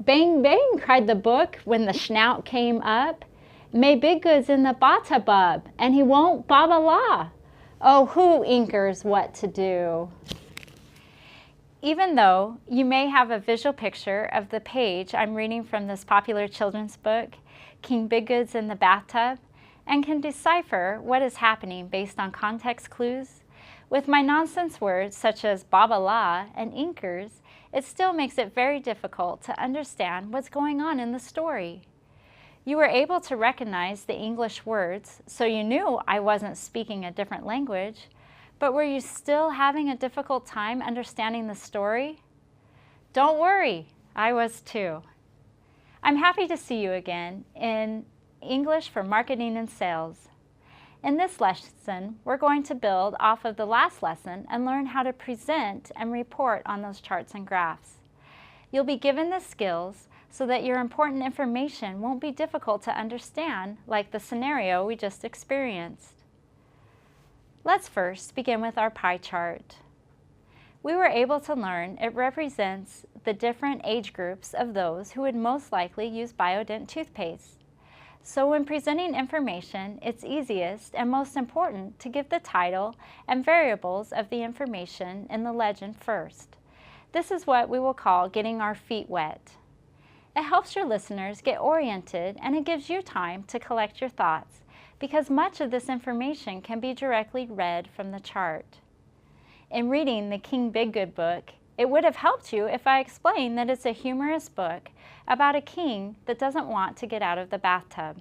Bang, bang, cried the book when the snout came up. May big goods in the bathtub, and he won't ba-ba-la. Oh, who inkers what to do? Even though you may have a visual picture of the page I'm reading from this popular children's book, King Big Goods in the Bathtub, and can decipher what is happening based on context clues, with my nonsense words such as ba-ba-la and inkers, it still makes it very difficult to understand what's going on in the story. You were able to recognize the English words, so you knew I wasn't speaking a different language, but were you still having a difficult time understanding the story? Don't worry, I was too. I'm happy to see you again in English for Marketing and Sales. In this lesson, we're going to build off of the last lesson and learn how to present and report on those charts and graphs. You'll be given the skills so that your important information won't be difficult to understand, like the scenario we just experienced. Let's first begin with our pie chart. We were able to learn it represents the different age groups of those who would most likely use Biodent toothpaste. So when presenting information, it's easiest and most important to give the title and variables of the information in the legend first. This is what we will call getting our feet wet. It helps your listeners get oriented, and it gives you time to collect your thoughts, because much of this information can be directly read from the chart. In reading the King Big Good book, it would have helped you if I explained that it's a humorous book about a king that doesn't want to get out of the bathtub.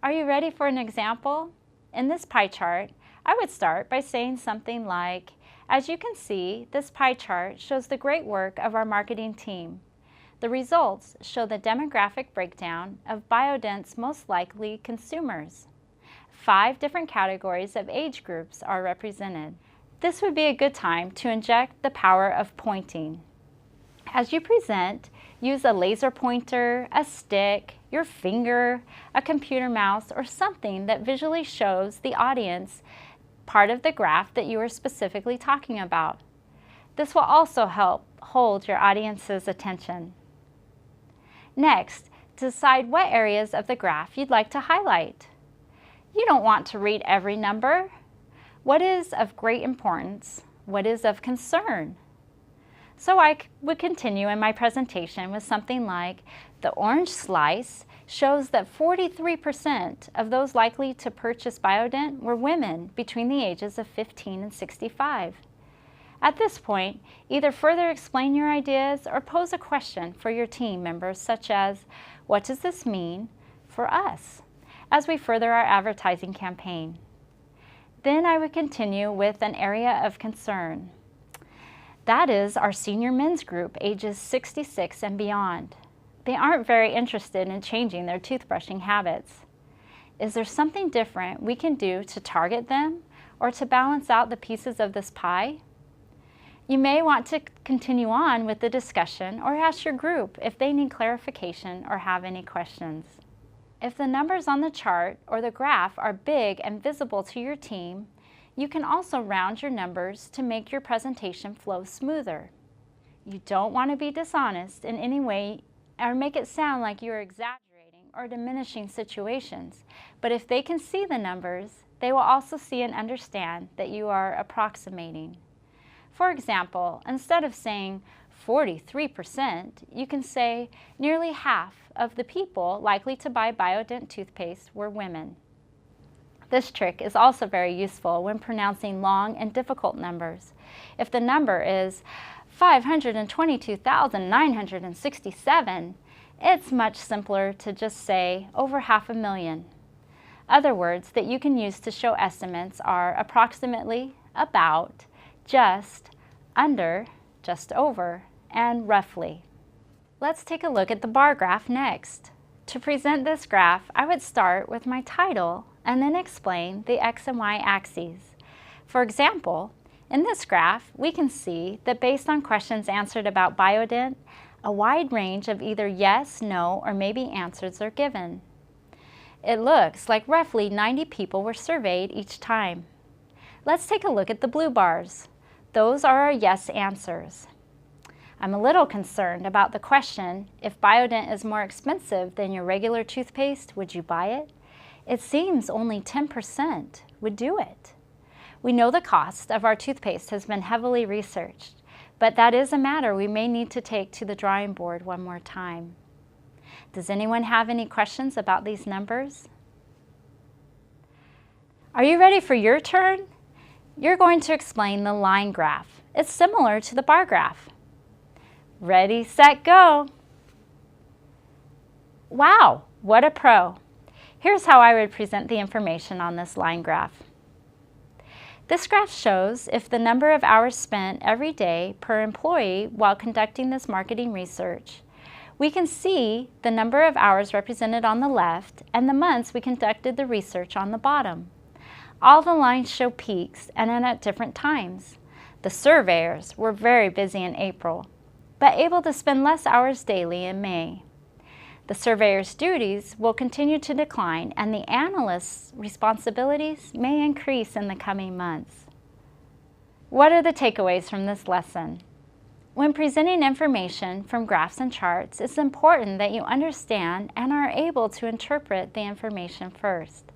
Are you ready for an example? In this pie chart, I would start by saying something like, as you can see, this pie chart shows the great work of our marketing team. The results show the demographic breakdown of Biodent's most likely consumers. 5 different categories of age groups are represented. This would be a good time to inject the power of pointing. As you present, use a laser pointer, a stick, your finger, a computer mouse, or something that visually shows the audience part of the graph that you are specifically talking about. This will also help hold your audience's attention. Next, decide what areas of the graph you'd like to highlight. You don't want to read every number. What is of great importance? What is of concern? So I would continue in my presentation with something like, the orange slice shows that 43% of those likely to purchase Biodent were women between the ages of 15 and 65. At this point, either further explain your ideas or pose a question for your team members, such as, what does this mean for us as we further our advertising campaign? Then I would continue with an area of concern. That is our senior men's group, ages 66 and beyond. They aren't very interested in changing their toothbrushing habits. Is there something different we can do to target them or to balance out the pieces of this pie? You may want to continue on with the discussion or ask your group if they need clarification or have any questions. If the numbers on the chart or the graph are big and visible to your team, you can also round your numbers to make your presentation flow smoother. You don't want to be dishonest in any way or make it sound like you're exaggerating or diminishing situations, but if they can see the numbers, they will also see and understand that you are approximating. For example, instead of saying 43%, you can say nearly half of the people likely to buy Biodent toothpaste were women. This trick is also very useful when pronouncing long and difficult numbers. If the number is 522,967, it's much simpler to just say over 500,000. Other words that you can use to show estimates are approximately, about, just, under, just over, and roughly. Let's take a look at the bar graph next. To present this graph, I would start with my title and then explain the X and Y axes. For example, in this graph, we can see that based on questions answered about Biodent, a wide range of either yes, no, or maybe answers are given. It looks like roughly 90 people were surveyed each time. Let's take a look at the blue bars. Those are our yes answers. I'm a little concerned about the question, if Biodent is more expensive than your regular toothpaste, would you buy it? It seems only 10% would do it. We know the cost of our toothpaste has been heavily researched, but that is a matter we may need to take to the drawing board one more time. Does anyone have any questions about these numbers? Are you ready for your turn? You're going to explain the line graph. It's similar to the bar graph. Ready, set, go. Wow, what a pro. Here's how I would present the information on this line graph. This graph shows if the number of hours spent every day per employee while conducting this marketing research. We can see the number of hours represented on the left and the months we conducted the research on the bottom. All the lines show peaks and at different times. The surveyors were very busy in April, but able to spend less hours daily in May. The surveyor's duties will continue to decline and the analyst's responsibilities may increase in the coming months. What are the takeaways from this lesson? When presenting information from graphs and charts, it's important that you understand and are able to interpret the information first.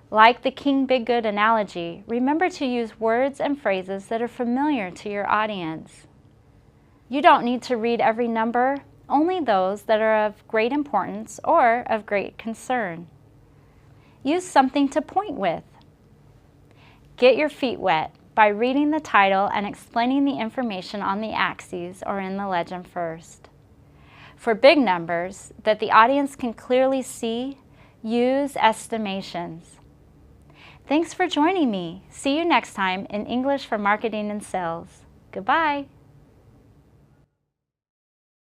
Like the King Big Good analogy, remember to use words and phrases that are familiar to your audience. You don't need to read every number, only those that are of great importance or of great concern. Use something to point with. Get your feet wet by reading the title and explaining the information on the axes or in the legend first. For big numbers that the audience can clearly see, use estimations. Thanks for joining me. See you next time in English for Marketing and Sales. Goodbye.